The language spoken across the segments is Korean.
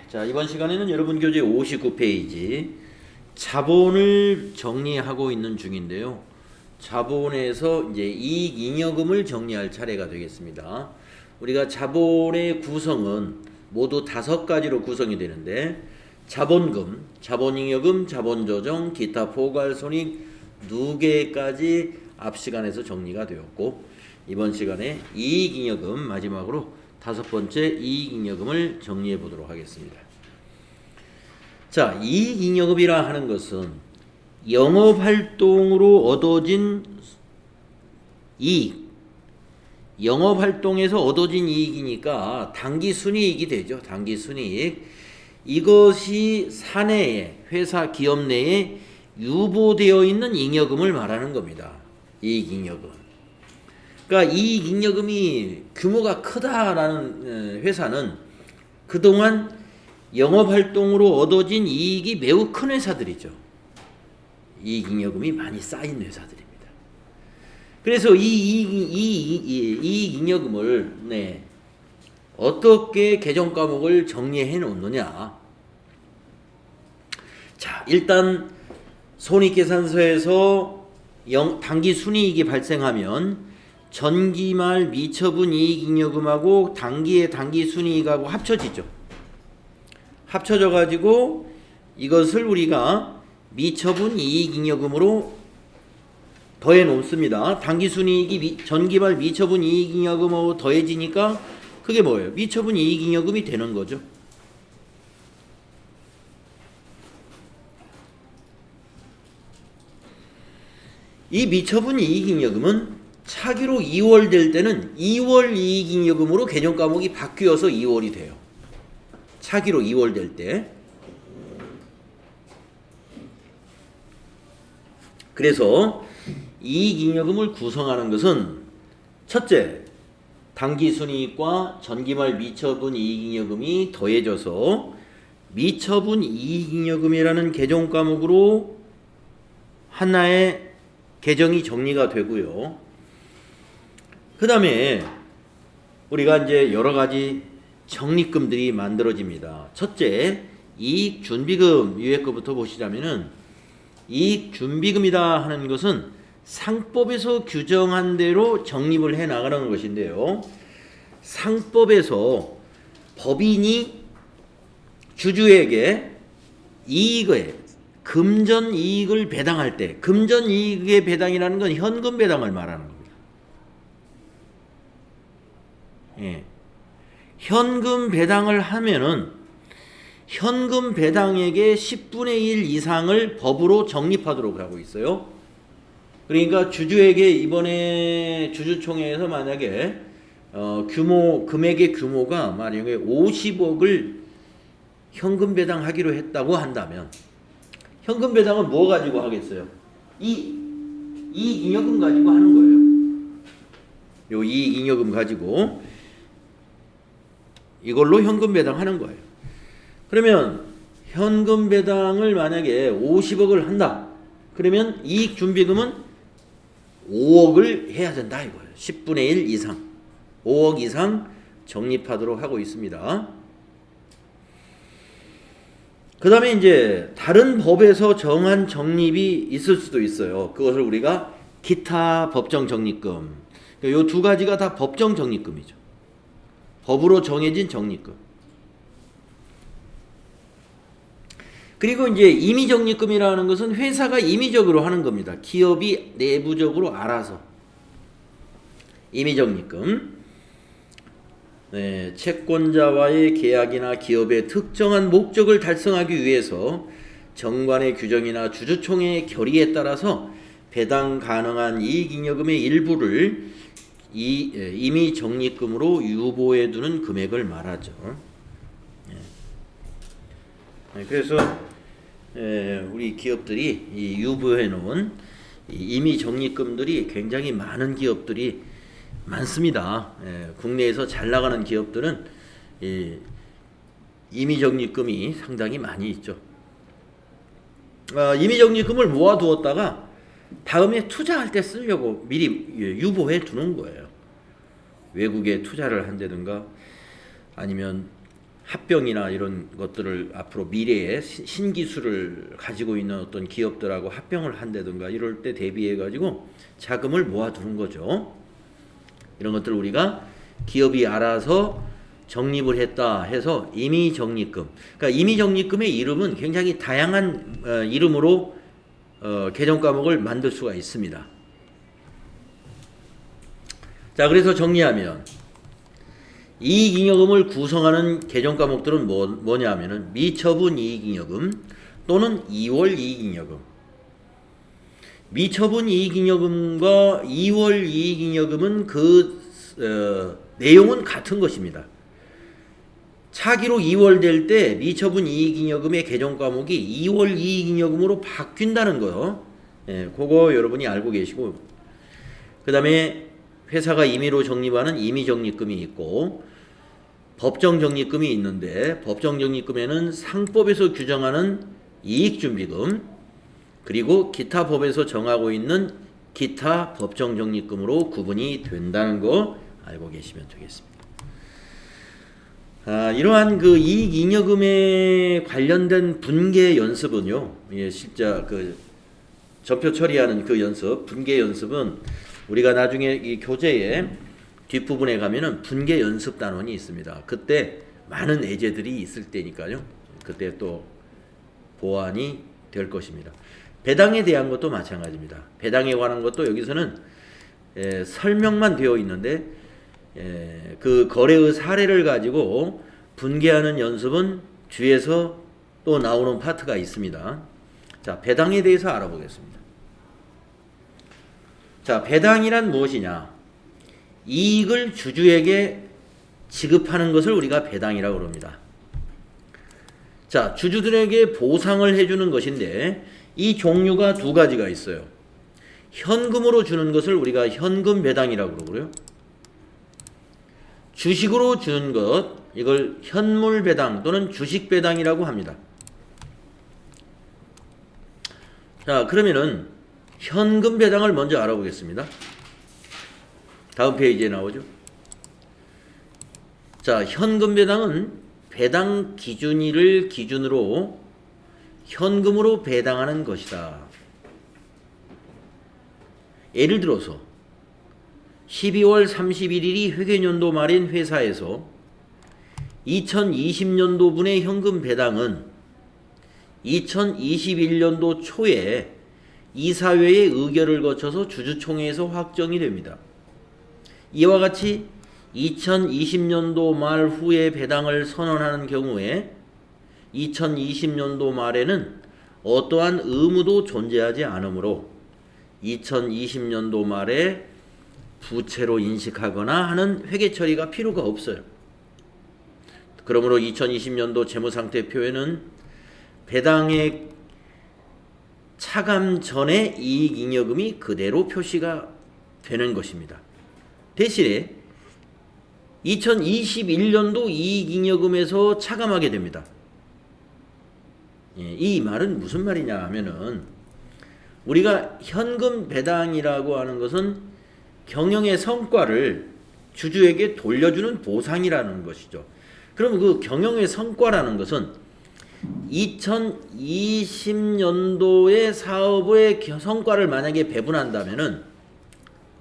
자, 이번 시간에는 여러분 교재 59페이지 자본을 정리하고 있는 중인데요. 자본에서 이제 이익잉여금을 정리할 차례가 되겠습니다. 우리가 자본의 구성은 모두 5가지로 구성이 되는데 자본금, 자본잉여금, 자본조정, 기타 포괄손익 2개까지 앞 시간에서 정리가 되었고 이번 시간에 이익잉여금 마지막으로 5번째 이익잉여금을 정리해 보도록 하겠습니다. 자, 이익잉여금이라 하는 것은 영업활동으로 얻어진 이익, 영업활동에서 얻어진 이익이니까 당기순이익이 되죠. 당기순이익. 이것이 사내에, 회사 기업 내에 유보되어 있는 잉여금을 말하는 겁니다. 이익잉여금. 그러니까 이익잉여금이 규모가 크다라는 회사는 그동안 영업활동으로 얻어진 이익이 매우 큰 회사들이죠. 이익잉여금이 많이 쌓인 회사들입니다. 그래서 이 이익잉여금을 어떻게 계정과목을 정리해 놓느냐. 자, 일단 손익계산서에서 당기순이익이 발생하면 전기말 미처분 이익잉여금하고 당기의 당기순이익하고 합쳐지죠. 합쳐져 가지고 이것을 우리가 미처분 이익잉여금으로 더해 놓습니다. 당기순이익이 전기말 미처분 이익잉여금하고 더해지니까 그게 뭐예요? 미처분 이익잉여금이 되는 거죠. 이 미처분 이익잉여금은 차기로 2월 될 때는 2월 이익잉여금으로 계정과목이 바뀌어서 2월이 돼요. 차기로 2월 될 때. 그래서 이익잉여금을 구성하는 것은 첫째, 당기순이익과 전기말 미처분 이익잉여금이 더해져서 미처분 이익잉여금이라는 계정과목으로 하나의 계정이 정리가 되고요. 그 다음에 우리가 이제 여러 가지 적립금들이 만들어집니다. 첫째, 이익준비금 위에 거부터 보시자면은 이익준비금이다 하는 것은 상법에서 규정한 대로 적립을 해 나가는 것인데요. 상법에서 법인이 주주에게 이익의 금전 이익을 배당할 때, 금전 이익의 배당이라는 건 현금 배당을 말하는 겁니다. 예. 현금 배당을 하면은 현금 배당액의 10분의 1 이상을 법으로 적립하도록 하고 있어요. 그러니까 주주에게 이번에 주주총회에서 만약에 금액의 규모가 만약에 50억을 현금 배당하기로 했다고 한다면 현금 배당은 뭐 가지고 하겠어요? 이익잉여금 가지고 하는 거예요. 요 이익잉여금 가지고 이걸로 현금 배당하는 거예요. 그러면 현금 배당을 만약에 50억을 한다. 그러면 이익준비금은 5억을 해야 된다 이거예요. 10분의 1 이상. 5억 이상 적립하도록 하고 있습니다. 그 다음에 이제 다른 법에서 정한 적립이 있을 수도 있어요. 그것을 우리가 기타 법정 적립금. 이 두 가지가 다 법정 적립금이죠. 법으로 정해진 적립금. 그리고 이제 임의적립금이라는 것은 회사가 임의적으로 하는 겁니다. 기업이 내부적으로 알아서. 임의적립금. 채권자와의 계약이나 기업의 특정한 목적을 달성하기 위해서 정관의 규정이나 주주총회의 결의에 따라서 배당 가능한 이익잉여금의 일부를 임의적립금으로 유보해 두는 금액을 말하죠. 그래서 우리 기업들이 이 유보해 놓은 임의적립금들이 굉장히 많은 기업들이 많습니다. 국내에서 잘 나가는 기업들은 임의적립금이 상당히 많이 있죠. 임의적립금을 모아두었다가 다음에 투자할 때 쓰려고 미리 유보해 두는 거예요. 외국에 투자를 한다든가 아니면 합병이나 이런 것들을 앞으로 미래에 신기술을 가지고 있는 어떤 기업들하고 합병을 한다든가 이럴 때 대비해 가지고 자금을 모아두는 거죠. 이런 것들을 우리가 기업이 알아서 적립을 했다 해서 임의적립금. 그러니까 임의적립금의 이름은 굉장히 다양한 이름으로 개정 과목을 만들 수가 있습니다. 자, 그래서 정리하면 이익잉여금을 구성하는 개정 과목들은 뭐냐 하면은 미처분 이익잉여금 또는 2월 이익잉여금. 미처분 이익잉여금과 2월 이익잉여금은 내용은 같은 것입니다. 차기로 2월 될 때 미처분 이익잉여금의 개정 과목이 2월 이익잉여금으로 바뀐다는 거, 그거 여러분이 알고 계시고, 그 다음에 회사가 임의로 적립하는 임의적립금이 있고 법정적립금이 있는데 법정적립금에는 상법에서 규정하는 이익준비금 그리고 기타 법에서 정하고 있는 기타 법정적립금으로 구분이 된다는 거 알고 계시면 되겠습니다. 이러한 그 이익잉여금에 관련된 분계 연습은요, 실제 그 전표 처리하는 그 연습, 분계 연습은 우리가 나중에 이 교재의 뒷부분에 가면은 분계 연습 단원이 있습니다. 그때 많은 예제들이 있을 때니까요. 그때 또 보완이 될 것입니다. 배당에 대한 것도 마찬가지입니다. 배당에 관한 것도 여기서는 설명만 되어 있는데 그 거래의 사례를 가지고 분계하는 연습은 뒤에서 또 나오는 파트가 있습니다. 자, 배당에 대해서 알아보겠습니다. 자, 배당이란 무엇이냐? 이익을 주주에게 지급하는 것을 우리가 배당이라고 합니다. 자, 주주들에게 보상을 해주는 것인데 이 종류가 두 가지가 있어요. 현금으로 주는 것을 우리가 현금 배당이라고 그러고요. 주식으로 주는 것, 이걸 현물 배당 또는 주식 배당이라고 합니다. 자, 그러면은 현금 배당을 먼저 알아보겠습니다. 다음 페이지에 나오죠. 자, 현금 배당은 배당 기준일을 기준으로 현금으로 배당하는 것이다. 예를 들어서 12월 31일이 회계연도 말인 회사에서 2020년도분의 현금 배당은 2021년도 초에 이사회의 의결을 거쳐서 주주총회에서 확정이 됩니다. 이와 같이 2020년도 말 후에 배당을 선언하는 경우에 2020년도 말에는 어떠한 의무도 존재하지 않으므로 2020년도 말에 부채로 인식하거나 하는 회계 처리가 필요가 없어요. 그러므로 2020년도 재무상태표에는 배당의 차감 전에 이익잉여금이 그대로 표시가 되는 것입니다. 대신에 2021년도 이익잉여금에서 차감하게 됩니다. 이 말은 무슨 말이냐 하면은 우리가 현금 배당이라고 하는 것은 경영의 성과를 주주에게 돌려주는 보상이라는 것이죠. 그럼 그 경영의 성과라는 것은 2020년도의 사업의 성과를 만약에 배분한다면은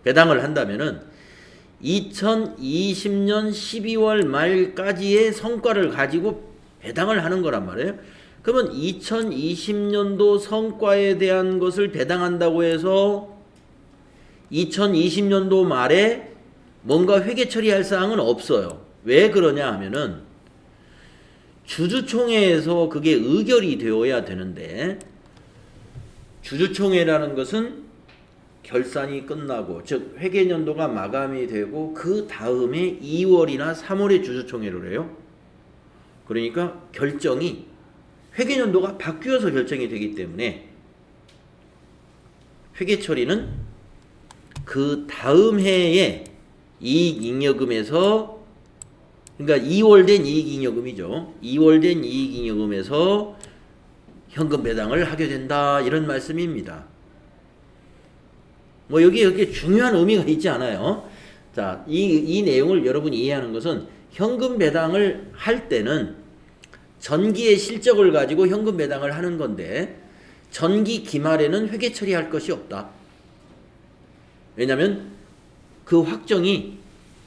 배당을 한다면은 2020년 12월 말까지의 성과를 가지고 배당을 하는 거란 말이에요. 그러면 2020년도 성과에 대한 것을 배당한다고 해서 2020년도 말에 뭔가 회계 처리할 사항은 없어요. 왜 그러냐 하면은 주주총회에서 그게 의결이 되어야 되는데 주주총회라는 것은 결산이 끝나고 즉 회계연도가 마감이 되고 그 다음에 2월이나 3월에 주주총회를 해요. 그러니까 결정이 회계연도가 바뀌어서 결정이 되기 때문에 회계 처리는 그 다음 해에 이익잉여금에서 그러니까 2월 된 이익잉여금이죠. 2월 된 이익잉여금에서 현금 배당을 하게 된다 이런 말씀입니다. 뭐 여기에 그렇게 중요한 의미가 있지 않아요. 자, 이 내용을 여러분이 이해하는 것은 현금 배당을 할 때는 전기의 실적을 가지고 현금 배당을 하는 건데 전기 기말에는 회계 처리할 것이 없다. 왜냐하면 그 확정이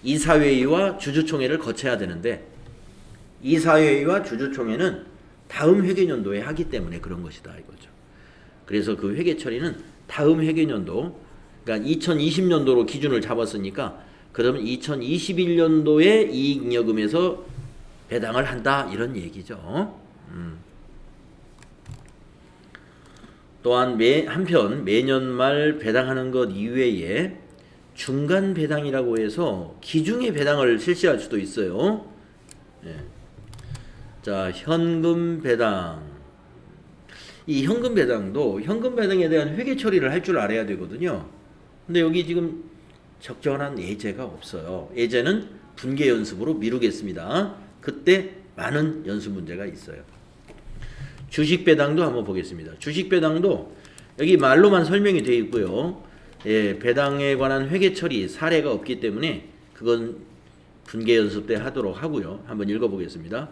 이사회의와 주주총회를 거쳐야 되는데 이사회의와 주주총회는 다음 회계연도에 하기 때문에 그런 것이다 이거죠. 그래서 그 회계 처리는 다음 회계연도, 그러니까 2020년도로 기준을 잡았으니까 그러면 2021년도에 이익잉여금에서 배당을 한다 이런 얘기죠. 또한 한편 매년 말 배당하는 것 이외에 중간 배당이라고 해서 기중에 배당을 실시할 수도 있어요. 예. 자, 현금 배당. 이 현금 배당도 현금 배당에 대한 회계 처리를 할 줄 알아야 되거든요. 근데 여기 지금 적절한 예제가 없어요. 예제는 분계 연습으로 미루겠습니다. 그때 많은 연습 문제가 있어요. 주식 배당도 한번 보겠습니다. 주식 배당도 여기 말로만 설명이 되어 있고요. 예, 배당에 관한 회계 처리 사례가 없기 때문에 그건 분계 연습 때 하도록 하고요. 한번 읽어보겠습니다.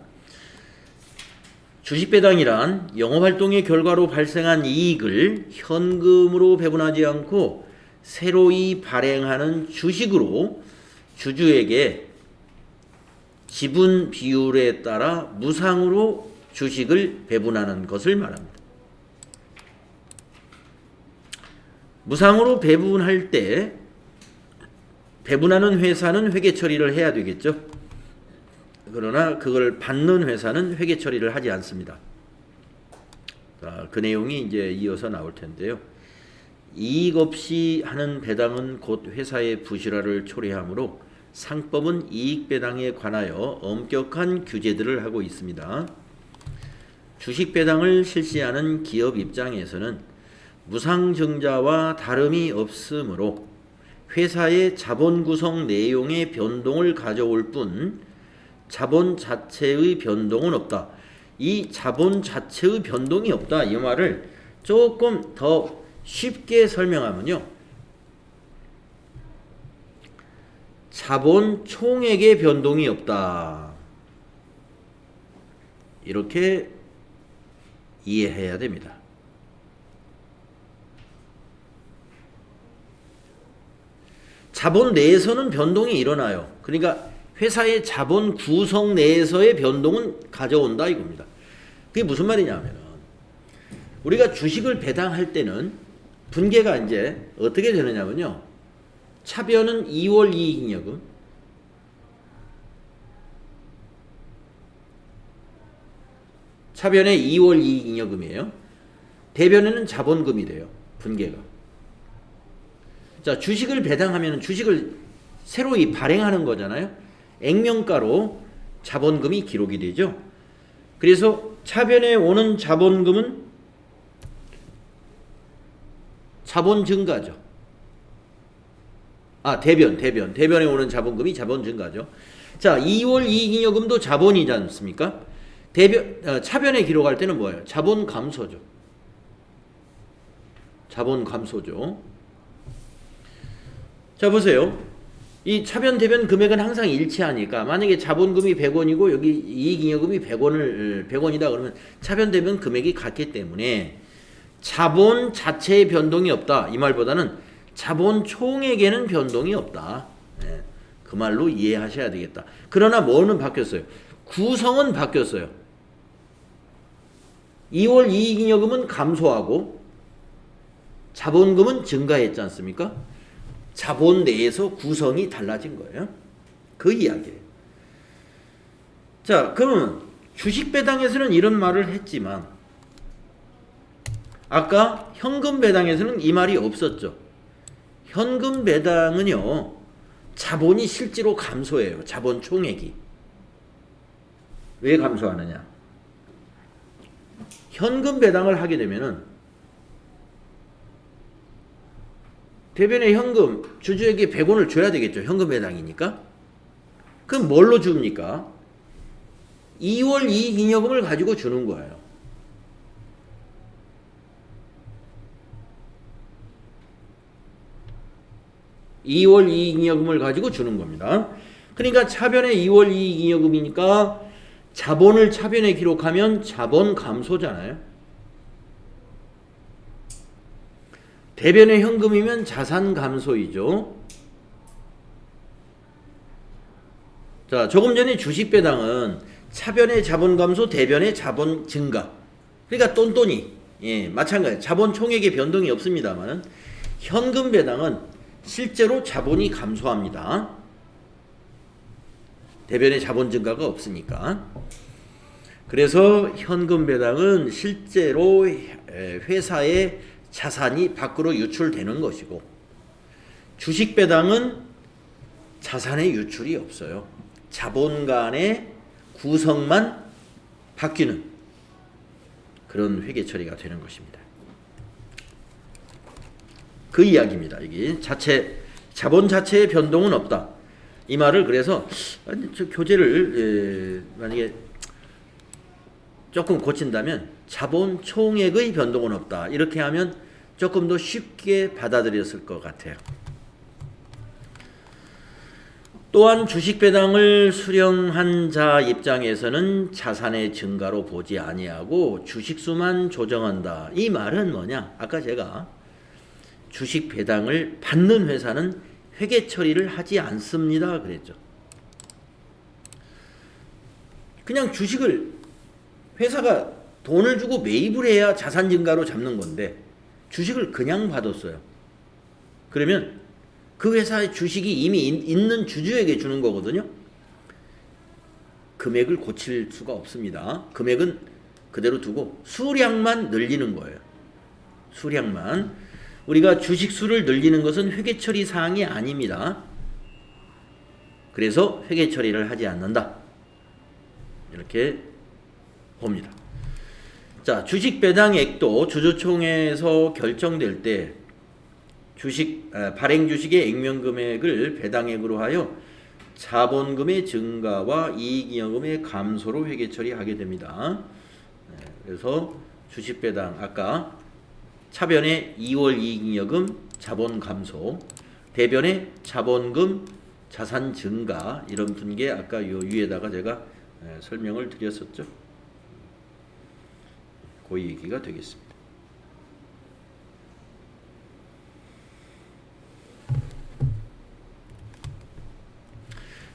주식 배당이란 영업활동의 결과로 발생한 이익을 현금으로 배분하지 않고 새로이 발행하는 주식으로 주주에게 지분 비율에 따라 무상으로 주식을 배분하는 것을 말합니다. 무상으로 배분할 때 배분하는 회사는 회계 처리를 해야 되겠죠. 그러나 그걸 받는 회사는 회계 처리를 하지 않습니다. 자, 그 내용이 이제 이어서 나올 텐데요. 이익 없이 하는 배당은 곧 회사의 부실화를 초래하므로 상법은 이익 배당에 관하여 엄격한 규제들을 하고 있습니다. 주식 배당을 실시하는 기업 입장에서는 무상증자와 다름이 없으므로 회사의 자본 구성 내용의 변동을 가져올 뿐 자본 자체의 변동은 없다. 이 자본 자체의 변동이 없다. 이 말을 조금 더 쉽게 설명하면요. 자본 총액의 변동이 없다. 이렇게 이해해야 됩니다. 자본 내에서는 변동이 일어나요. 그러니까 회사의 자본 구성 내에서의 변동은 가져온다 이겁니다. 그게 무슨 말이냐면 우리가 주식을 배당할 때는 분계가 이제 어떻게 되느냐면요. 차변은 2월 이익잉여금, 차변에 2월 이익잉여금이에요. 대변에는 자본금이 돼요. 분계가. 자, 주식을 배당하면 주식을 새로이 발행하는 거잖아요. 액면가로 자본금이 기록이 되죠. 그래서 차변에 오는 자본금은 자본 증가죠. 대변에 오는 자본금이 자본 증가죠. 자, 2월 이익잉여금도 자본이지 않습니까? 차변에 기록할 때는 뭐예요? 자본 감소죠. 자본 감소죠. 자, 보세요. 이 차변 대변 금액은 항상 일치하니까 만약에 자본금이 100원이고 여기 이익잉여금이 100원이다 그러면 차변 대변 금액이 같기 때문에 자본 자체의 변동이 없다. 이 말보다는 자본 총액에는 변동이 없다. 네, 그 말로 이해하셔야 되겠다. 그러나 뭐는 바뀌었어요? 구성은 바뀌었어요. 2월 이익잉여금은 감소하고 자본금은 증가했지 않습니까? 자본 내에서 구성이 달라진 거예요. 그 이야기예요. 자, 그러면 주식 배당에서는 이런 말을 했지만 아까 현금 배당에서는 이 말이 없었죠. 현금 배당은요. 자본이 실제로 감소해요. 자본 총액이. 왜 감소하느냐? 현금 배당을 하게 되면은 대변에 현금 주주에게 100원을 줘야 되겠죠. 현금 배당이니까. 그럼 뭘로 줍니까? 2월 이익잉여금을 가지고 주는 거예요. (2월 이익잉여금을 가지고 주는 겁니다. 그러니까 차변에 2월 이익잉여금이니까 자본을 차변에 기록하면 자본 감소잖아요. 대변에 현금이면 자산 감소이죠. 자, 조금 전에 주식 배당은 차변의 자본 감소, 대변의 자본 증가. 그러니까 똔똔이, 예, 마찬가지. 자본 총액의 변동이 없습니다만 현금 배당은 실제로 자본이 감소합니다. 대변의 자본 증가가 없으니까. 그래서 현금 배당은 실제로 회사의 자산이 밖으로 유출되는 것이고, 주식 배당은 자산의 유출이 없어요. 자본 간의 구성만 바뀌는 그런 회계 처리가 되는 것입니다. 그 이야기입니다. 이게 자본 자체의 변동은 없다. 이 말을 그래서 저 교재를 만약에 조금 고친다면 자본 총액의 변동은 없다. 이렇게 하면 조금 더 쉽게 받아들였을 것 같아요. 또한 주식 배당을 수령한 자 입장에서는 자산의 증가로 보지 아니하고 주식수만 조정한다. 이 말은 뭐냐? 아까 제가 주식 배당을 받는 회사는 회계 처리를 하지 않습니다 그랬죠. 그냥 주식을 회사가 돈을 주고 매입을 해야 자산 증가로 잡는 건데 주식을 그냥 받았어요. 그러면 그 회사의 주식이 이미 있는 주주에게 주는 거거든요. 금액을 고칠 수가 없습니다. 금액은 그대로 두고 수량만 늘리는 거예요. 수량만. 우리가 주식 수를 늘리는 것은 회계 처리 사항이 아닙니다. 그래서 회계 처리를 하지 않는다. 이렇게 봅니다. 자, 주식 배당액도 주주총회에서 결정될 때 발행 주식의 액면 금액을 배당액으로 하여 자본금의 증가와 이익잉여금의 감소로 회계 처리하게 됩니다. 그래서 주식 배당 아까 차변의 2월 이익잉여금 자본 감소, 대변의 자본금 자산 증가 이런 분계 아까 요 위에다가 제가 설명을 드렸었죠. 그 얘기가 되겠습니다.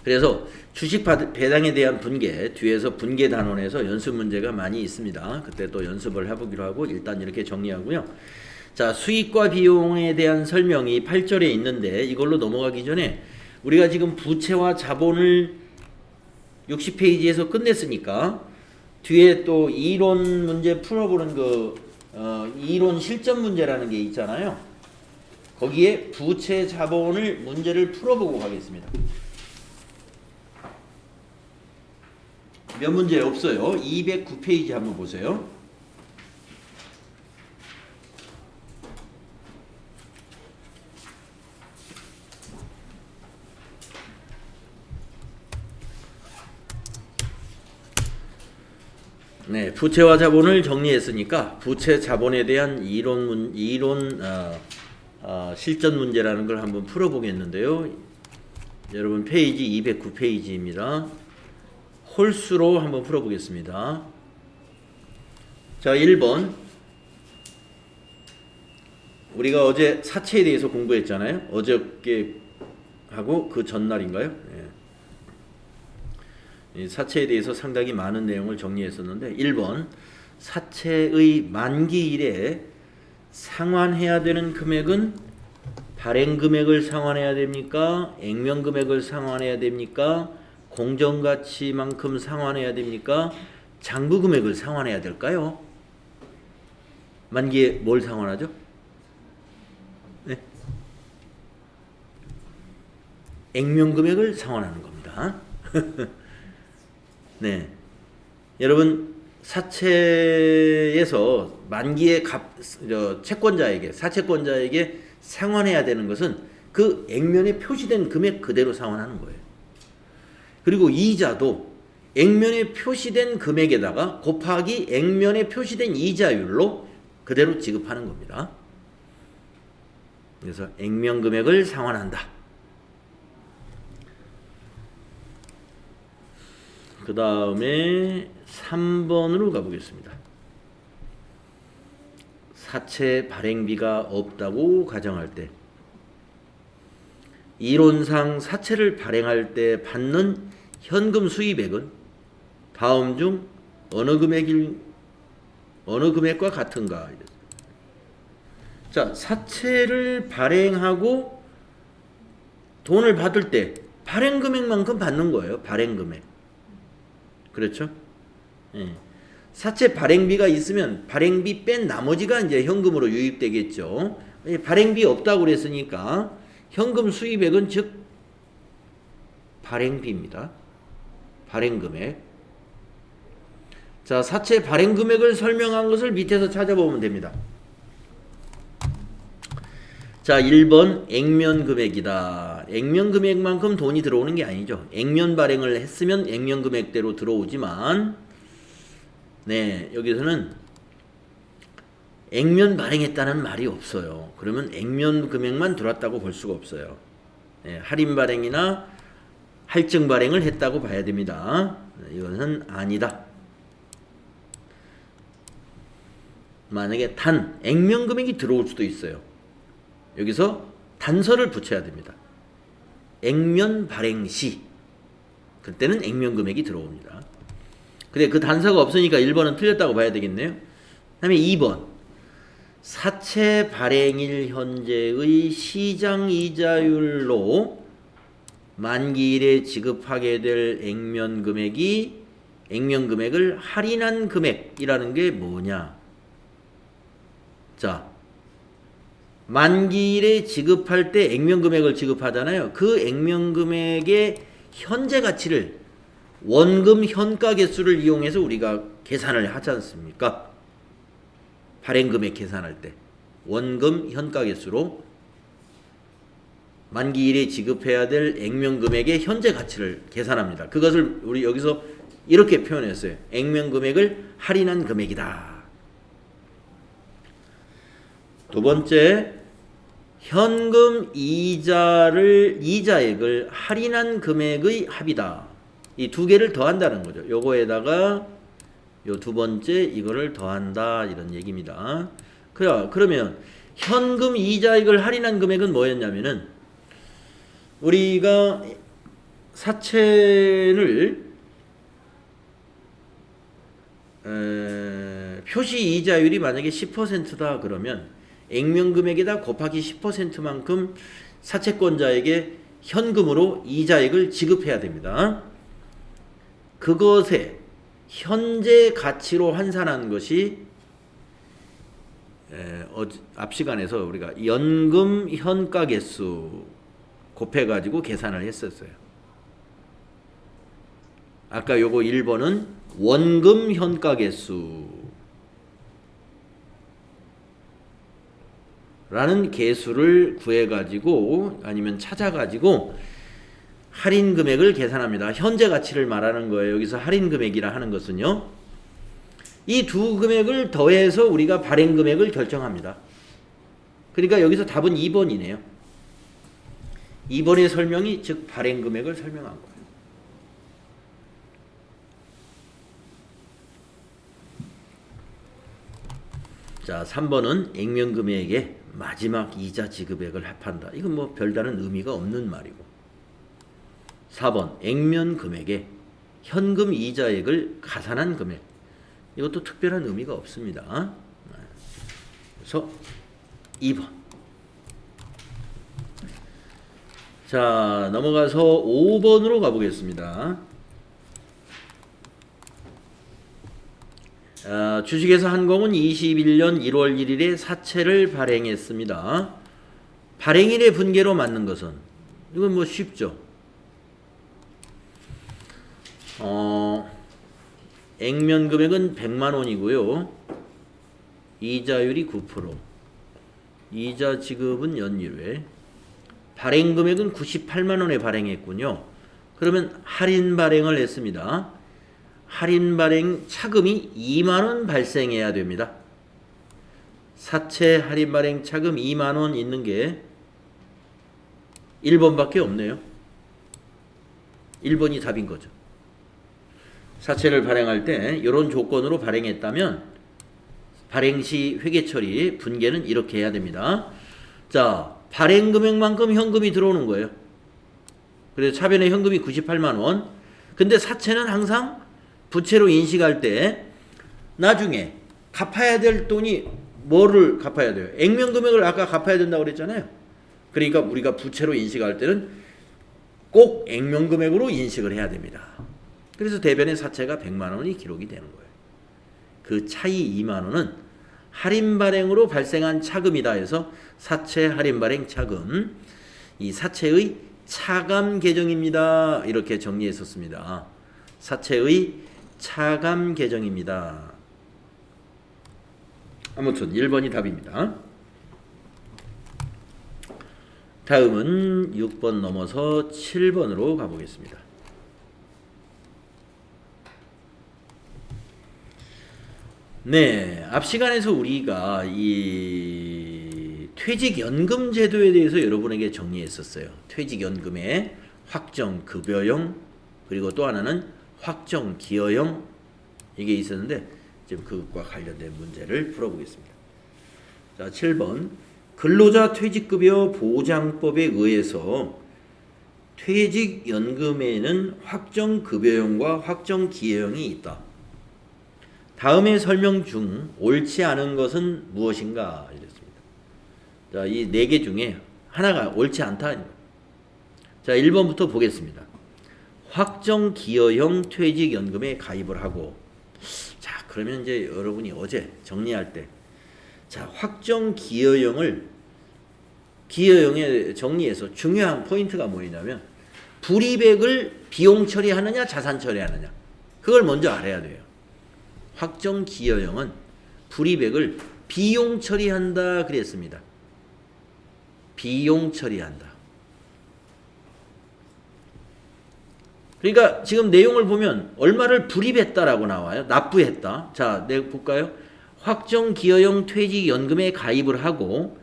그래서 주식 배당에 대한 분계, 뒤에서 분계 단원에서 연습 문제가 많이 있습니다. 그때 또 연습을 해보기로 하고 일단 이렇게 정리하고요. 자, 수익과 비용에 대한 설명이 8절에 있는데 이걸로 넘어가기 전에 우리가 지금 부채와 자본을 60페이지에서 끝냈으니까 뒤에 또 이론 문제 풀어보는 이론 실전 문제라는 게 있잖아요. 거기에 부채 자본을 문제를 풀어보고 가겠습니다. 몇 문제 없어요. 209페이지 한번 보세요. 네, 부채와 자본을 정리했으니까 부채 자본에 대한 실전 문제라는 걸 한번 풀어보겠는데요. 여러분 페이지 209페이지입니다. 홀수로 한번 풀어보겠습니다. 자, 1번. 우리가 어제 사채에 대해서 공부했잖아요. 어저께 하고 그 전날인가요? 네. 사채에 대해서 상당히 많은 내용을 정리했었는데 1번. 사채의 만기일에 상환해야 되는 금액은 발행 금액을 상환해야 됩니까? 액면 금액을 상환해야 됩니까? 공정가치만큼 상환해야 됩니까? 장부 금액을 상환해야 될까요? 만기에 뭘 상환하죠? 네. 액면 금액을 상환하는 겁니다. 네. 여러분 사채에서 만기에 사채권자에게 상환해야 되는 것은 그 액면에 표시된 금액 그대로 상환하는 거예요. 그리고 이자도 액면에 표시된 금액에다가 곱하기 액면에 표시된 이자율로 그대로 지급하는 겁니다. 그래서 액면 금액을 상환한다. 그 다음에 3번으로 가보겠습니다. 사채 발행비가 없다고 가정할 때 이론상 사채를 발행할 때 받는 현금 수입액은 다음 중 어느 금액과 같은가? 자, 사채를 발행하고 돈을 받을 때 발행 금액만큼 받는 거예요. 발행 금액. 그렇죠? 예. 사채 발행비가 있으면 발행비 뺀 나머지가 이제 현금으로 유입되겠죠. 발행비 없다고 그랬으니까 현금 수입액은 즉 발행비입니다. 발행 금액. 자, 사채 발행 금액을 설명한 것을 밑에서 찾아보면 됩니다. 자, 1번 액면 금액이다. 액면 금액만큼 돈이 들어오는 게 아니죠. 액면 발행을 했으면 액면 금액대로 들어오지만 네, 여기서는 액면 발행했다는 말이 없어요. 그러면 액면 금액만 들어왔다고 볼 수가 없어요. 네, 할인 발행이나 할증 발행을 했다고 봐야 됩니다. 이것은 아니다. 만약에 단 액면 금액이 들어올 수도 있어요. 여기서 단서를 붙여야 됩니다. 액면 발행 시 그때는 액면 금액이 들어옵니다. 근데 그 단서가 없으니까 1번은 틀렸다고 봐야 되겠네요. 그 다음에 2번 사채 발행일 현재의 시장 이자율로 만기일에 지급하게 될 액면 금액을 할인한 금액이라는 게 뭐냐? 자, 만기일에 지급할 때 액면 금액을 지급하잖아요. 그 액면 금액의 현재 가치를 원금 현가 개수를 이용해서 우리가 계산을 하지 않습니까? 발행 금액 계산할 때 원금 현가 개수로 만기일에 지급해야 될 액면 금액의 현재 가치를 계산합니다. 그것을 우리 여기서 이렇게 표현했어요. 액면 금액을 할인한 금액이다. 두 번째, 현금 이자액을 할인한 금액의 합이다. 이 두 개를 더한다는 거죠. 요거에다가 요 두 번째 이거를 더한다 이런 얘기입니다. 그러면 현금 이자액을 할인한 금액은 뭐였냐면은 우리가 사채를 표시 이자율이 만약에 10%다 그러면 액면 금액에다 곱하기 10%만큼 사채권자에게 현금으로 이자액을 지급해야 됩니다. 그것에 현재 가치로 환산한 것이 앞 시간에서 우리가 연금 현가 개수 곱해가지고 계산을 했었어요. 아까 요거 1번은 원금 현가 개수 라는 개수를 구해가지고 아니면 찾아가지고 할인 금액을 계산합니다. 현재 가치를 말하는 거예요. 여기서 할인 금액이라 하는 것은요. 이 두 금액을 더해서 우리가 발행 금액을 결정합니다. 그러니까 여기서 답은 2번이네요. 2번의 설명이 즉 발행 금액을 설명한 거예요. 자, 3번은 액면 금액에 마지막 이자 지급액을 합한다. 이건 뭐 별다른 의미가 없는 말이고. 4번 액면 금액에 현금 이자액을 가산한 금액. 이것도 특별한 의미가 없습니다. 그래서 2번. 자, 넘어가서 5번으로 가보겠습니다. 주식회사 한공은 21년 1월 1일에 사채를 발행했습니다. 발행일의 분계로 맞는 것은 이건 뭐 쉽죠. 액면 금액은 100만 원이고요. 이자율이 9%. 이자 지급은 연일회. 발행 금액은 98만 원에 발행했군요. 그러면 할인 발행을 했습니다. 할인 발행 차금이 2만 원 발생해야 됩니다. 사채 할인 발행 차금 2만 원 있는 게 1번밖에 없네요. 1번이 답인 거죠. 사채를 발행할 때 이런 조건으로 발행했다면 발행 시 회계 처리 분계는 이렇게 해야 됩니다. 자, 발행 금액만큼 현금이 들어오는 거예요. 그래서 차변에 현금이 98만 원. 근데 사채는 항상 부채로 인식할 때 나중에 갚아야 될 돈이 뭐를 갚아야 돼요? 액면 금액을 아까 갚아야 된다고 그랬잖아요. 그러니까 우리가 부채로 인식할 때는 꼭 액면 금액으로 인식을 해야 됩니다. 그래서 대변의 사채가 100만 원이 기록이 되는 거예요. 그 차이 2만 원은 할인 발행으로 발생한 차금이다 해서 사채 할인 발행 차금, 이 사채의 차감 계정입니다. 이렇게 정리했었습니다. 사채의 차감 계정입니다. 아무튼 1번이 답입니다. 다음은 6번 넘어서 7번으로 가보겠습니다. 네, 앞 시간에서 우리가 이 퇴직연금 제도에 대해서 여러분에게 정리했었어요. 퇴직연금의 확정급여형, 그리고 또 하나는 확정기여형, 이게 있었는데 지금 그것과 관련된 문제를 풀어보겠습니다. 자, 7번. 근로자 퇴직급여 보장법에 의해서 퇴직연금에는 확정급여형과 확정기여형이 있다. 다음의 설명 중 옳지 않은 것은 무엇인가? 이랬습니다. 자, 이 4개 중에 하나가 옳지 않다. 자, 1번부터 보겠습니다. 확정기여형 퇴직연금에 가입을 하고, 자, 그러면 이제 여러분이 어제 정리할 때, 자, 확정기여형을 기여형에 정리해서 중요한 포인트가 뭐냐면 불이백을 비용 처리하느냐 자산 처리하느냐, 그걸 먼저 알아야 돼요. 확정기여형은 불이백을 비용 처리한다 그랬습니다. 비용 처리한다. 그러니까 지금 내용을 보면 얼마를 불입했다라고 나와요. 납부했다. 자, 내가 볼까요? 확정기여형 퇴직연금에 가입을 하고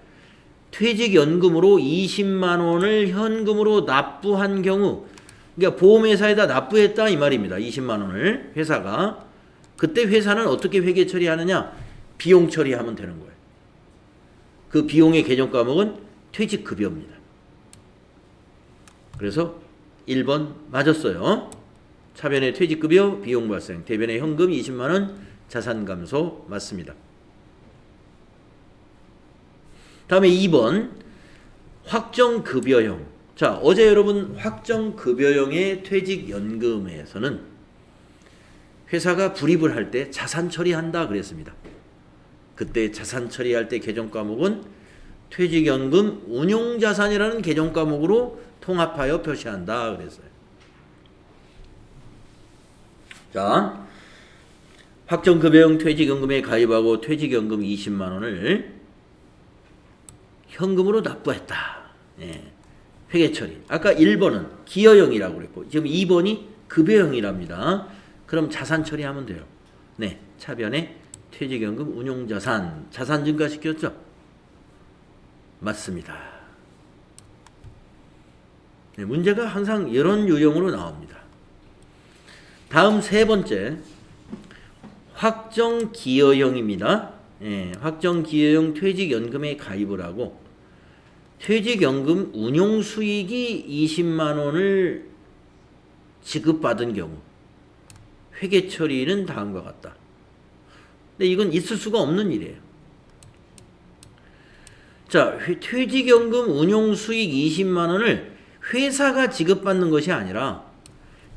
퇴직연금으로 20만 원을 현금으로 납부한 경우, 그러니까 보험회사에다 납부했다 이 말입니다. 20만 원을 회사가. 그때 회사는 어떻게 회계 처리하느냐? 비용 처리하면 되는 거예요. 그 비용의 계정 과목은 퇴직급여입니다. 그래서 1번 맞았어요. 차변의 퇴직급여 비용 발생, 대변의 현금 20만 원 자산 감소 맞습니다. 다음에 2번 확정급여형. 자, 어제 여러분 확정급여형의 퇴직연금에서는 회사가 불입을 할 때 자산 처리한다 그랬습니다. 그때 자산 처리할 때 계정 과목은 퇴직연금 운용자산이라는 계정 과목으로 통합하여 표시한다 그랬어요. 자, 확정급여형 퇴직연금에 가입하고 퇴직연금 20만 원을 현금으로 납부했다. 예. 회계 처리. 아까 1번은 기여형이라고 그랬고 지금 2번이 급여형이랍니다. 그럼 자산 처리하면 돼요. 네, 차변에 퇴직연금 운용자산, 자산 증가시켰죠? 맞습니다. 네, 문제가 항상 이런 유형으로 나옵니다. 다음 3번째 확정기여형입니다. 예, 확정기여형 퇴직연금에 가입을 하고 퇴직연금 운용수익이 20만 원을 지급받은 경우 회계 처리는 다음과 같다. 근데 이건 있을 수가 없는 일이에요. 자, 퇴직연금 운용수익 20만 원을 회사가 지급받는 것이 아니라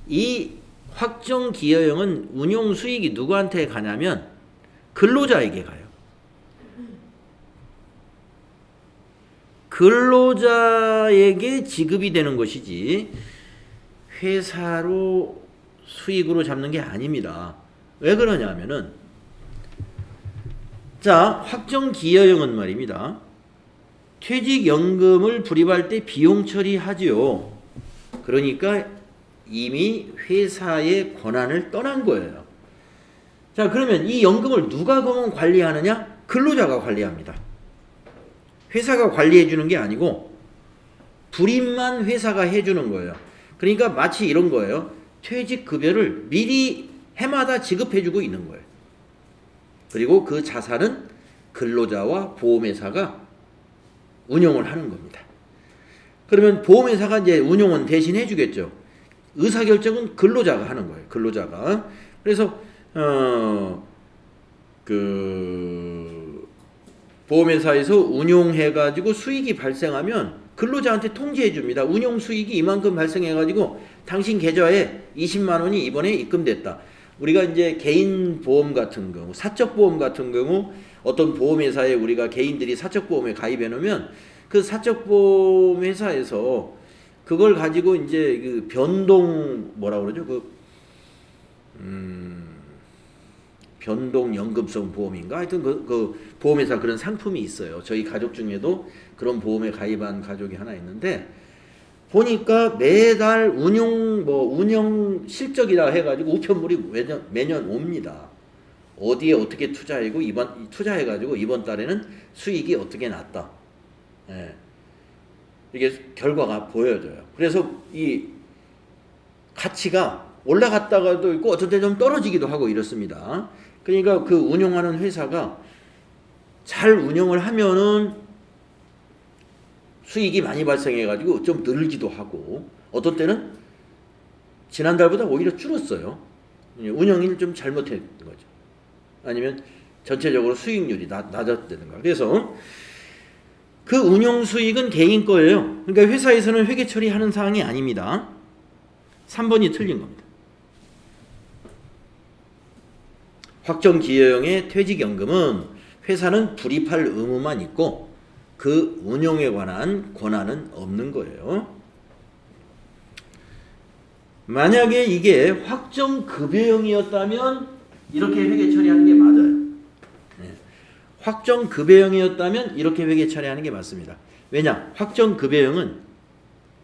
이 확정기여형은 운용수익이 누구한테 가냐면 근로자에게 가요. 근로자에게 지급이 되는 것이지 회사로 수익으로 잡는 게 아닙니다. 왜 그러냐면은 자, 확정기여형은 말입니다. 퇴직연금을 불입할 때 비용 처리하지요. 그러니까 이미 회사의 권한을 떠난 거예요. 자, 그러면 이 연금을 누가 그러면 관리하느냐? 근로자가 관리합니다. 회사가 관리해 주는 게 아니고 불입만 회사가 해주는 거예요. 그러니까 마치 이런 거예요. 퇴직급여를 미리 해마다 지급해주고 있는 거예요. 그리고 그 자산은 근로자와 보험회사가 운용을 하는 겁니다. 그러면 보험회사가 이제 운용은 대신 해주겠죠. 의사결정은 근로자가 하는 거예요. 근로자가. 그래서 그 보험회사에서 운용해가지고 수익이 발생하면 근로자한테 통지해줍니다. 운용 수익이 이만큼 발생해가지고 당신 계좌에 20만 원이 이번에 입금됐다. 우리가 이제 개인 보험 같은 경우, 사적 보험 같은 경우 어떤 보험회사에 우리가 개인들이 사적 보험에 가입해 놓으면 그 사적 보험 회사에서 그걸 가지고 이제 그 변동 뭐라 그러죠? 변동 연금성 보험인가? 하여튼 그 보험회사 그런 상품이 있어요. 저희 가족 중에도 그런 보험에 가입한 가족이 하나 있는데 보니까 매달 운영 실적이라 해가지고 우편물이 매년 옵니다. 어디에 어떻게 투자해가지고 이번 달에는 수익이 어떻게 났다. 예. 이게 결과가 보여져요. 그래서 이 가치가 올라갔다가도 있고 어떤 때 좀 떨어지기도 하고 이렇습니다. 그러니까 그 운용하는 회사가 잘 운영을 하면은 수익이 많이 발생해가지고 좀 늘기도 하고 어떤 때는 지난달보다 오히려 줄었어요. 운영을 좀 잘못한 거죠. 아니면 전체적으로 수익률이 낮았다든가. 그래서 그 운용 수익은 개인 거예요. 그러니까 회사에서는 회계 처리하는 사항이 아닙니다. 3번이 틀린 겁니다. 확정기여형의 퇴직연금은 회사는 불입할 의무만 있고 그 운용에 관한 권한은 없는 거예요. 만약에 이게 확정급여형이었다면 이렇게 회계 처리하는 게 맞아요. 네. 확정급여형이었다면 이렇게 회계 처리하는 게 맞습니다. 왜냐? 확정급여형은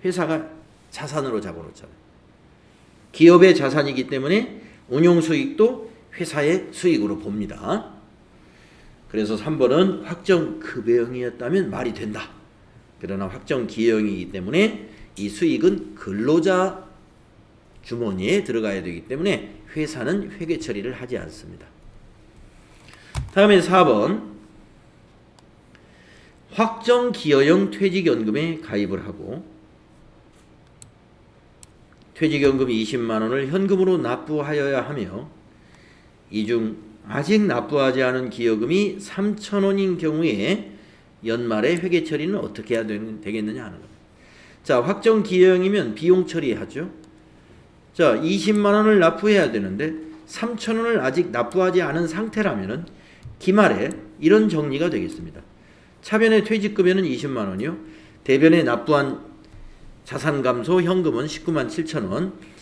회사가 자산으로 잡아놓잖아요. 기업의 자산이기 때문에 운용수익도 회사의 수익으로 봅니다. 그래서 3번은 확정급여형이었다면 말이 된다. 그러나 확정기여형이기 때문에 이 수익은 근로자 주머니에 들어가야 되기 때문에 회사는 회계 처리를 하지 않습니다. 다음에 4번 확정기여형 퇴직연금에 가입을 하고 퇴직연금 20만 원을 현금으로 납부하여야 하며 이 중 아직 납부하지 않은 기여금이 3,000원인 경우에 연말에 회계 처리는 어떻게 해야 되겠느냐 하는 겁니다. 자, 확정기여형이면 비용 처리하죠. 자, 20만 원을 납부해야 되는데 3,000원을 아직 납부하지 않은 상태라면은 기말에 이런 정리가 되겠습니다. 차변의 퇴직급여는 20만 원이요. 대변에 납부한 자산감소 현금은 19만 7천 원.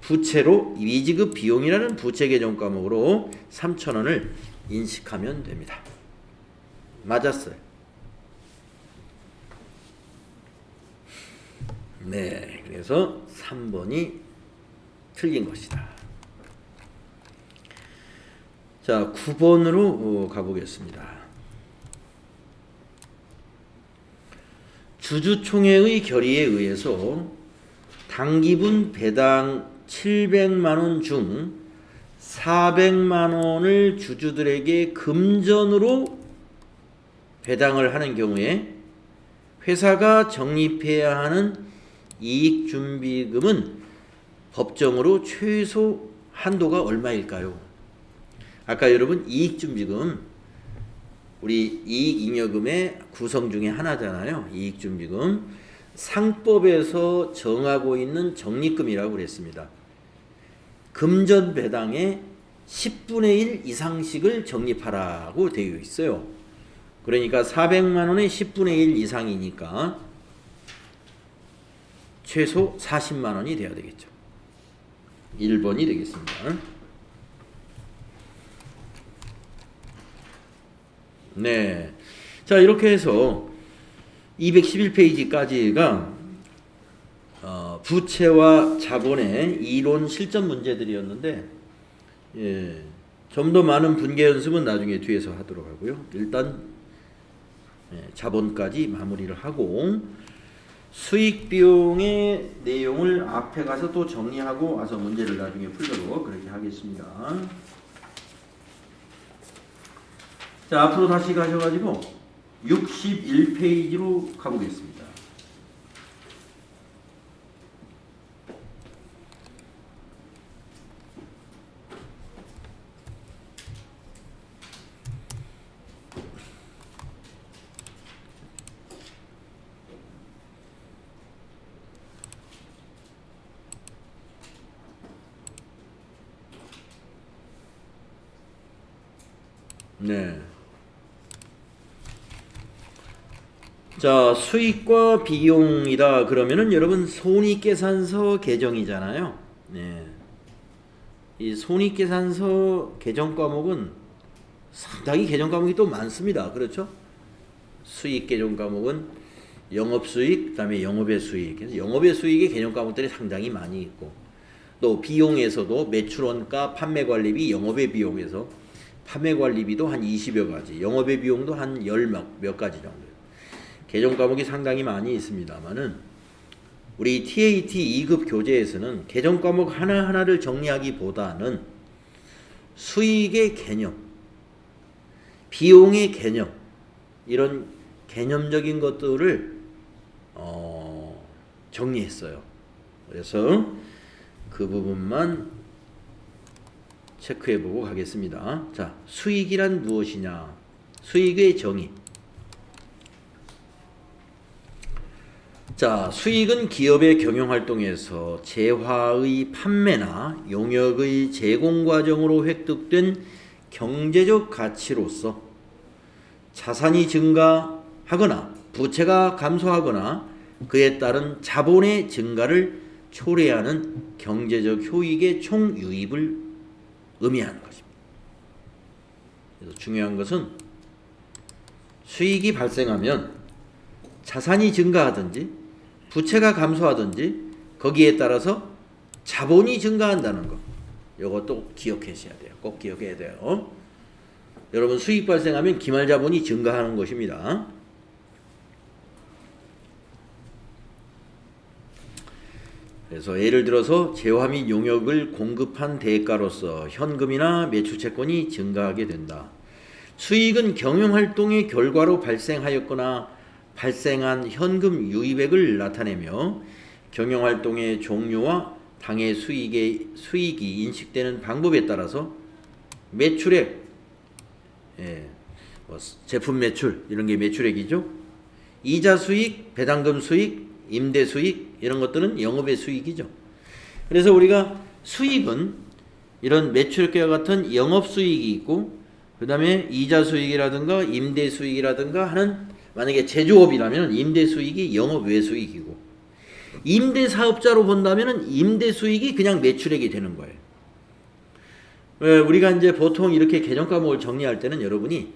부채로 미지급 비용이라는 부채 계정 과목으로 3,000원을 인식하면 됩니다. 맞았어요. 네, 그래서 3번이 틀린 것이다. 자, 9번으로 가보겠습니다. 주주총회의 결의에 의해서 당기분 배당 700만 원 중 400만 원을 주주들에게 금전으로 배당을 하는 경우에 회사가 적립해야 하는 이익준비금은 법정으로 최소 한도가 얼마일까요? 아까 여러분 이익준비금 우리 이익잉여금의 구성 중에 하나잖아요. 이익준비금 상법에서 정하고 있는 적립금이라고 그랬습니다. 금전 배당의 10분의 1 이상씩을 적립하라고 되어 있어요. 그러니까 400만 원의 10분의 1 이상이니까 최소 40만 원이 돼야 되겠죠. 1번이 되겠습니다. 네. 자, 이렇게 해서 211페이지까지가 부채와 자본의 이론 실전 문제들이었는데 좀 더 많은 분계 연습은 나중에 뒤에서 하도록 하고요. 일단 자본까지 마무리를 하고 수익 비용의 내용을 앞에 가서 또 정리하고 와서 문제를 나중에 풀도록 그렇게 하겠습니다. 자, 앞으로 다시 가셔가지고 61페이지로 가보겠습니다. 네. 자, 수익과 비용이다 그러면은 여러분 손익계산서 개정이잖아요. 네. 이 손익계산서 개정 과목은 상당히 개정 과목이 또 많습니다. 그렇죠? 수익 개정 과목은 영업수익, 그다음에 영업의 수익. 그래서 영업의 수익의 개정 과목들이 상당히 많이 있고, 또 비용에서도 매출원가, 판매관리비, 영업의 비용에서 판매관리비도 한 20여 가지, 영업의 비용도 한 10몇 가지 정도. 개정 과목이 상당히 많이 있습니다만은 우리 TAT 2급 교재에서는 개정 과목 하나하나를 정리하기보다는 수익의 개념, 비용의 개념, 이런 개념적인 것들을 정리했어요. 그래서 그 부분만 체크해보고 가겠습니다. 자, 수익이란 무엇이냐? 수익의 정의. 자, 수익은 기업의 경영활동에서 재화의 판매나 용역의 제공 과정으로 획득된 경제적 가치로서 자산이 증가하거나 부채가 감소하거나 그에 따른 자본의 증가를 초래하는 경제적 효익의 총유입을 의미하는 것입니다. 그래서 중요한 것은 수익이 발생하면 자산이 증가하든지 부채가 감소하든지 거기에 따라서 자본이 증가한다는 거. 이것도 기억하셔야 돼요. 꼭 기억해야 돼요. 여러분 수익 발생하면 기말자본이 증가하는 것입니다. 그래서 예를 들어서 재화 및 용역을 공급한 대가로서 현금이나 매출채권이 증가하게 된다. 수익은 경영활동의 결과로 발생하였거나 발생한 현금 유입액을 나타내며 경영활동의 종류와 당해 수익이 인식되는 방법에 따라서 매출액, 제품 매출 이런 게 매출액이죠. 이자 수익, 배당금 수익, 임대 수익 이런 것들은 영업의 수익이죠. 그래서 우리가 수익은 이런 매출액과 같은 영업 수익이 있고, 그 다음에 이자 수익이라든가 임대 수익이라든가 하는, 만약에 제조업이라면 임대 수익이 영업 외 수익이고, 임대 사업자로 본다면 임대 수익이 그냥 매출액이 되는 거예요. 우리가 이제 보통 이렇게 개정 과목을 정리할 때는 여러분이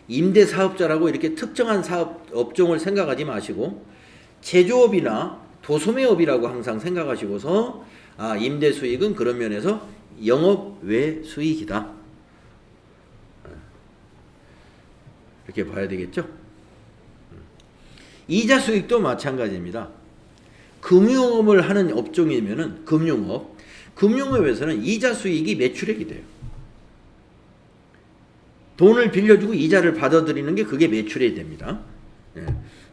임대 사업자라고 이렇게 특정한 사업 업종을 생각하지 마시고 제조업이나 도소매업이라고 항상 생각하시고서 임대 수익은 그런 면에서 영업 외 수익이다. 이렇게 봐야 되겠죠? 이자 수익도 마찬가지입니다. 금융업을 하는 업종이면은 금융업에서는 이자 수익이 매출액이 돼요. 돈을 빌려주고 이자를 받아들이는 게 그게 매출액이 됩니다.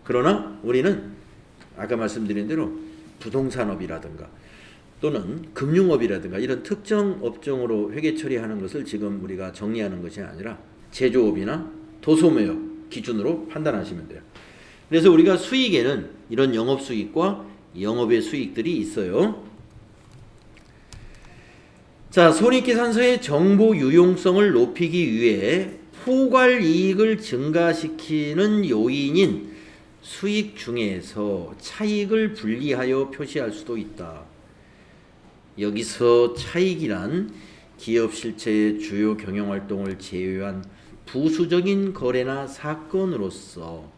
그러나 우리는 아까 말씀드린 대로 부동산업이라든가 또는 금융업이라든가 이런 특정 업종으로 회계 처리하는 것을 지금 우리가 정리하는 것이 아니라 제조업이나 도소매업 기준으로 판단하시면 돼요. 그래서 우리가 수익에는 이런 영업수익과 영업의 수익들이 있어요. 자, 손익계산서의 정보 유용성을 높이기 위해 포괄이익을 증가시키는 요인인 수익 중에서 차익을 분리하여 표시할 수도 있다. 여기서 차익이란 기업 실체의 주요 경영활동을 제외한 부수적인 거래나 사건으로서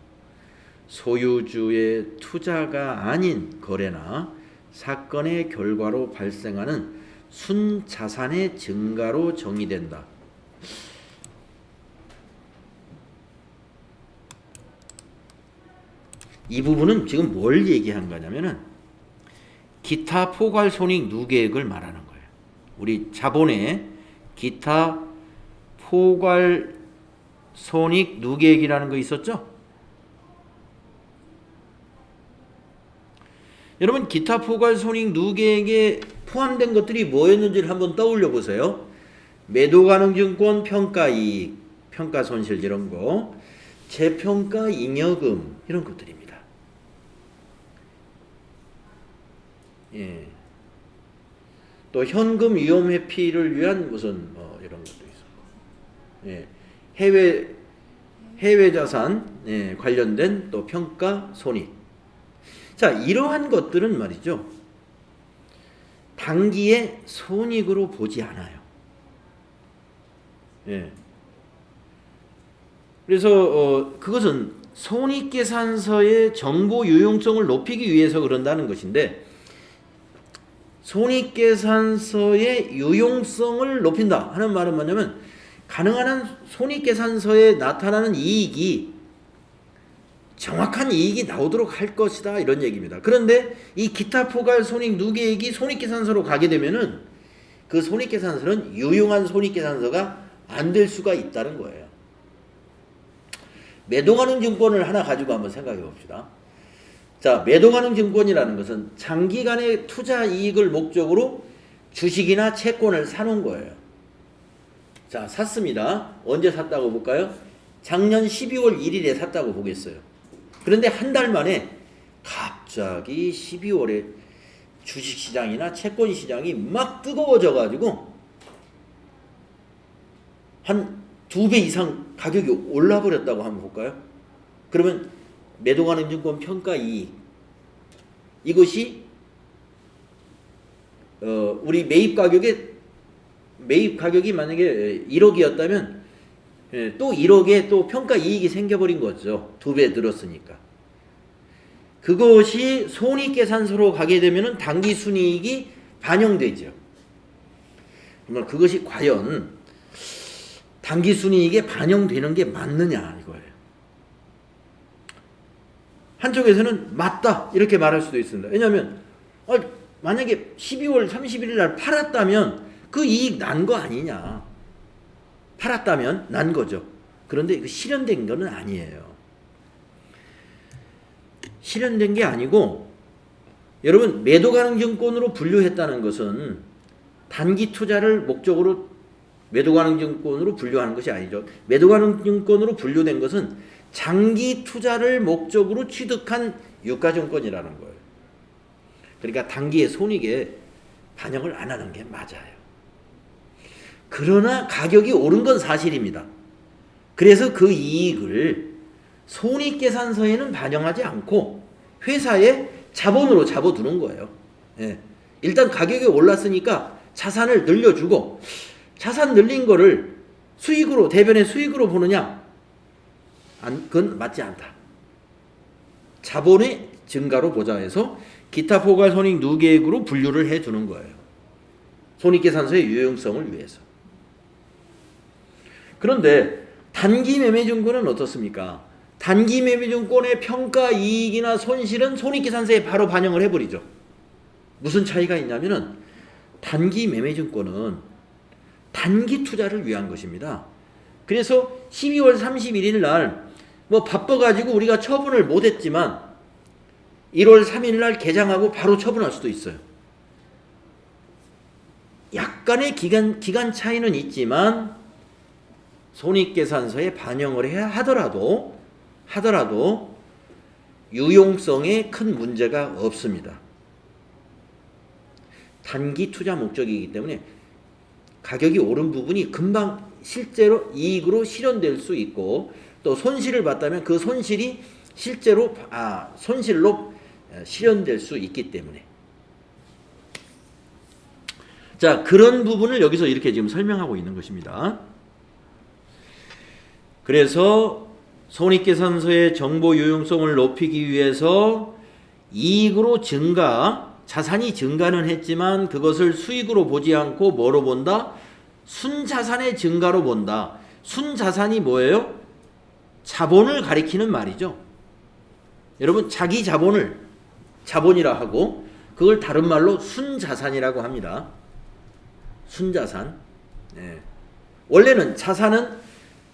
소유주의 투자가 아닌 거래나 사건의 결과로 발생하는 순자산의 증가로 정의된다. 이 부분은 지금 뭘 얘기한 거냐면은 기타 포괄 손익 누계액을 말하는 거예요. 우리 자본에 기타 포괄 손익 누계액이라는 거 있었죠? 여러분 기타 포괄 손익 누계액에 포함된 것들이 뭐였는지를 한번 떠올려 보세요. 매도 가능 증권 평가이익, 평가손실 이런 거, 재평가 잉여금 이런 것들입니다. 예. 또 현금 위험 회피를 위한 무슨 이런 것도 있었고, 예. 해외 자산 관련된 또 평가 손익. 자, 이러한 것들은 말이죠. 단기의 손익으로 보지 않아요. 예. 그래서 그것은 손익계산서의 정보 유용성을 높이기 위해서 그런다는 것인데, 손익계산서의 유용성을 높인다 하는 말은 뭐냐면 가능한 한 손익계산서에 나타나는 이익이 정확한 이익이 나오도록 할 것이다 이런 얘기입니다. 그런데 이 기타 포괄 손익 누계액이 손익계산서로 가게 되면은 그 손익계산서는 유용한 손익계산서가 안 될 수가 있다는 거예요. 매도 가능 증권을 하나 가지고 한번 생각해 봅시다. 자, 매도 가능 증권이라는 것은 장기간의 투자 이익을 목적으로 주식이나 채권을 사놓은 거예요. 자, 샀습니다. 언제 샀다고 볼까요? 작년 12월 1일에 샀다고 보겠어요. 그런데 한 달 만에 갑자기 12월에 주식시장이나 채권시장이 막 뜨거워져 가지고 한 2배 이상 가격이 올라버렸다고 한번 볼까요? 그러면 매도 가능 증권 평가 이익, 이것이 우리 매입 가격이 만약에 1억이었다면 또 1억에 또 평가 이익이 생겨버린 거죠. 2배 늘었으니까. 그것이 손익계산서로 가게 되면 단기 순이익이 반영되죠. 그러면 그것이 과연 단기 순이익에 반영되는 게 맞느냐 이거예요. 한쪽에서는 맞다 이렇게 말할 수도 있습니다. 왜냐하면 만약에 12월 31일 날 팔았다면 그 이익 난 거 아니냐. 팔았다면 난 거죠. 그런데 이거 실현된 거는 아니에요. 실현된 게 아니고, 여러분 매도 가능 증권으로 분류했다는 것은 단기 투자를 목적으로 매도 가능 증권으로 분류하는 것이 아니죠. 매도 가능 증권으로 분류된 것은 장기 투자를 목적으로 취득한 유가증권이라는 거예요. 그러니까 단기의 손익에 반영을 안 하는 게 맞아요. 그러나 가격이 오른 건 사실입니다. 그래서 그 이익을 손익계산서에는 반영하지 않고 회사에 자본으로 잡아두는 거예요. 예. 일단 가격이 올랐으니까 자산을 늘려주고, 자산 늘린 거를 수익으로, 대변의 수익으로 보느냐? 그건 맞지 않다. 자본의 증가로 보자 해서 기타 포괄 손익 누계액으로 분류를 해두는 거예요. 손익계산서의 유용성을 위해서. 그런데 단기 매매증권은 어떻습니까? 단기 매매증권의 평가 이익이나 손실은 손익계산서에 바로 반영을 해버리죠. 무슨 차이가 있냐면은 단기 매매증권은 단기 투자를 위한 것입니다. 그래서 12월 31일 날 뭐 바빠가지고 우리가 처분을 못했지만 1월 3일 날 개장하고 바로 처분할 수도 있어요. 약간의 기간 차이는 있지만 손익계산서에 반영을 해야 하더라도 유용성에 큰 문제가 없습니다. 단기 투자 목적이기 때문에 가격이 오른 부분이 금방 실제로 이익으로 실현될 수 있고, 또 손실을 봤다면 그 손실이 실제로 손실로 실현될 수 있기 때문에, 자, 그런 부분을 여기서 이렇게 지금 설명하고 있는 것입니다. 그래서 손익계산서의 정보 유용성을 높이기 위해서 이익으로 자산이 증가는 했지만 그것을 수익으로 보지 않고 뭐로 본다? 순자산의 증가로 본다. 순자산이 뭐예요? 자본을 가리키는 말이죠. 여러분 자기 자본을 자본이라 하고 그걸 다른 말로 순자산이라고 합니다. 순자산. 네. 원래는 자산은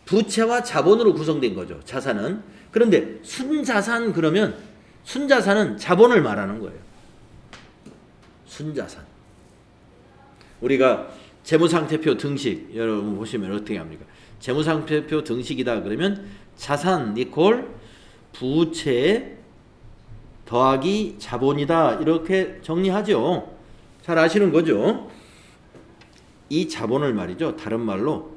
부채와 자본으로 구성된 거죠. 자산은. 그런데 순자산 그러면 순자산은 자본을 말하는 거예요. 순자산. 우리가 재무상태표 등식 여러분 보시면 어떻게 합니까? 재무상태표 등식이다 그러면 자산 이퀄 부채 더하기 자본이다 이렇게 정리하죠. 잘 아시는 거죠? 이 자본을 말이죠. 다른 말로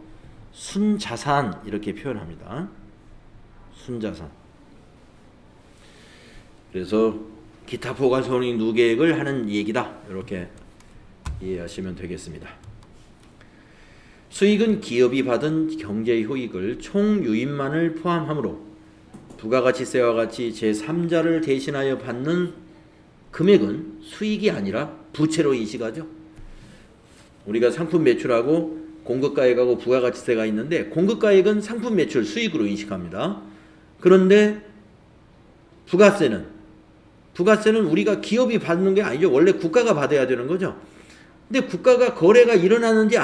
순자산 이렇게 표현합니다. 순자산. 그래서 기타 포괄 손익 누계액을 하는 얘기다. 이렇게 이해하시면 되겠습니다. 수익은 기업이 받은 경제 효익을 총 유입만을 포함하므로 부가가치세와 같이 제3자를 대신하여 받는 금액은 수익이 아니라 부채로 인식하죠. 우리가 상품 매출하고 공급가액하고 부가가치세가 있는데 공급가액은 상품 매출 수익으로 인식합니다. 그런데 부가세는 우리가 기업이 받는 게 아니죠. 원래 국가가 받아야 되는 거죠. 근데 국가가 거래가 일어나는지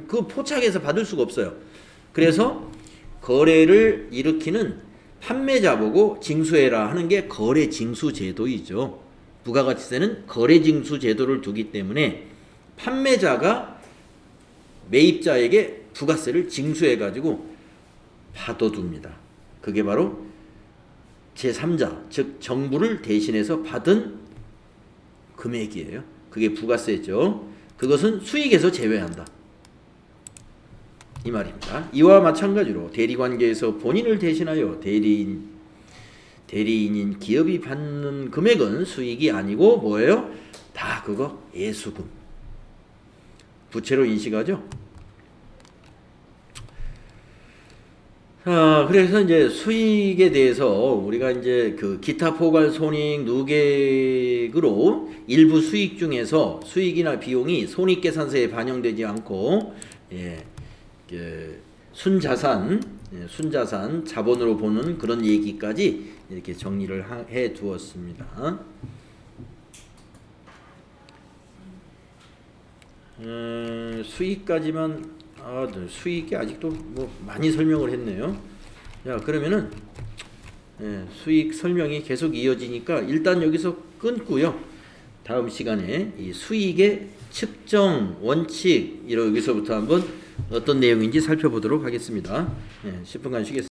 그 포착해서 받을 수가 없어요. 그래서 거래를 일으키는 판매자 보고 징수해라 하는 게 거래징수제도이죠. 부가가치세는 거래징수제도를 두기 때문에 판매자가 매입자에게 부가세를 징수해가지고 받아둡니다. 그게 바로 제3자, 즉 정부를 대신해서 받은 금액이에요. 그게 부가세죠. 그것은 수익에서 제외한다. 이 말입니다. 이와 마찬가지로 대리관계에서 본인을 대신하여 대리인인 기업이 받는 금액은 수익이 아니고 뭐예요? 다 그거 예수금. 부채로 인식하죠. 그래서 이제 수익에 대해서 우리가 이제 그 기타 포괄 손익 누계액으로 일부 수익 중에서 수익이나 비용이 손익계산서에 반영되지 않고 순자산 자본으로 보는 그런 얘기까지 이렇게 정리를 해 두었습니다. 수익까지만 수익이 아직도 뭐 많이 설명을 했네요. 자, 그러면은 수익 설명이 계속 이어지니까 일단 여기서 끊고요. 다음 시간에 이 수익의 측정 원칙 여기서부터 한번 어떤 내용인지 살펴보도록 하겠습니다. 10분간 쉬겠습니다.